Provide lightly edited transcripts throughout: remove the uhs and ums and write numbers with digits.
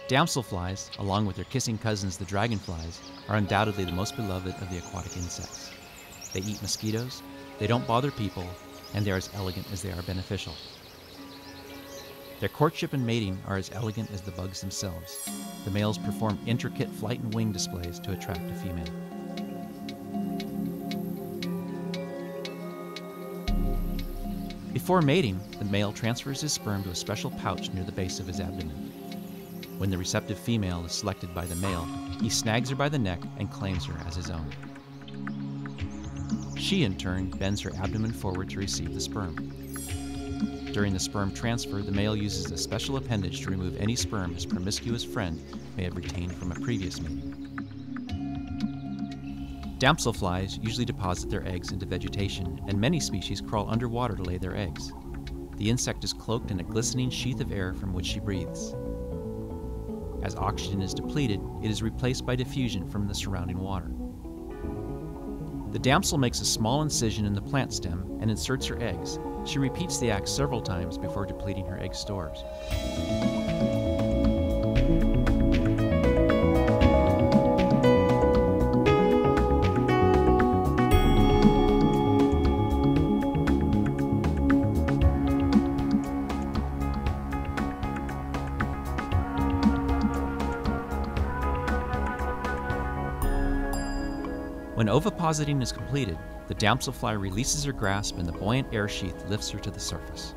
Damselflies, along with their kissing cousins the dragonflies, are undoubtedly the most beloved of the aquatic insects. They eat mosquitoes, they don't bother people, and they are as elegant as they are beneficial. Their courtship and mating are as elegant as the bugs themselves. The males perform intricate flight and wing displays to attract a female. Before mating, the male transfers his sperm to a special pouch near the base of his abdomen. When the receptive female is selected by the male, he snags her by the neck and claims her as his own. She, in turn, bends her abdomen forward to receive the sperm. During the sperm transfer, the male uses a special appendage to remove any sperm his promiscuous friend may have retained from a previous mate. Damselflies usually deposit their eggs into vegetation, and many species crawl underwater to lay their eggs. The insect is cloaked in a glistening sheath of air from which she breathes. As oxygen is depleted, it is replaced by diffusion from the surrounding water. The damsel makes a small incision in the plant stem and inserts her eggs. She repeats the act several times before depleting her egg stores. When ovipositing is completed, the damselfly releases her grasp and the buoyant air sheath lifts her to the surface.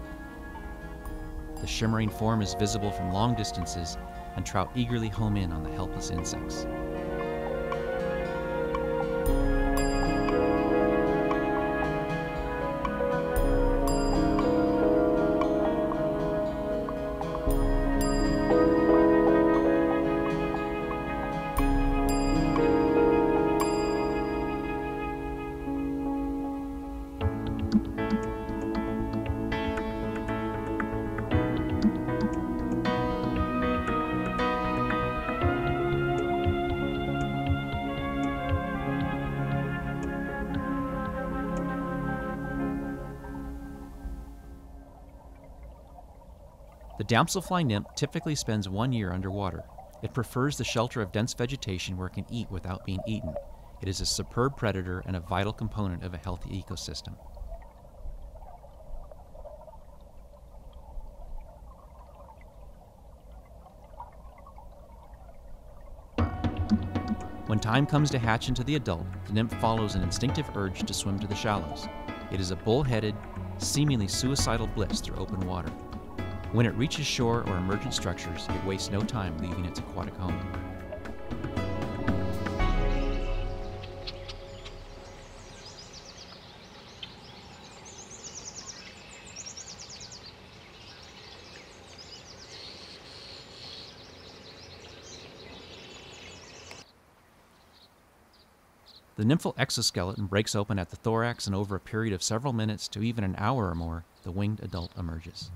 The shimmering form is visible from long distances, and trout eagerly home in on the helpless insects. The damselfly nymph typically spends 1 year underwater. It prefers the shelter of dense vegetation where it can eat without being eaten. It is a superb predator and a vital component of a healthy ecosystem. When time comes to hatch into the adult, the nymph follows an instinctive urge to swim to the shallows. It is a bull-headed, seemingly suicidal blitz through open water. When it reaches shore or emergent structures, it wastes no time leaving its aquatic home. The nymphal exoskeleton breaks open at the thorax, and over a period of several minutes to even an hour or more, the winged adult emerges.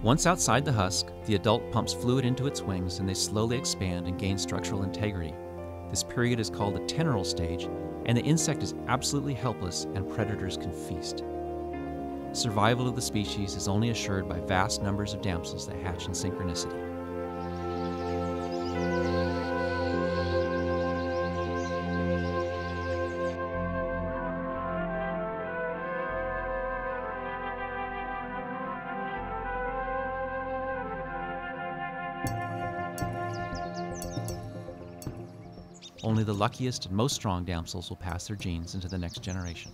Once outside the husk, the adult pumps fluid into its wings and they slowly expand and gain structural integrity. This period is called the teneral stage, and the insect is absolutely helpless and predators can feast. Survival of the species is only assured by vast numbers of damsels that hatch in synchronicity. Only the luckiest and most strong damsels will pass their genes into the next generation.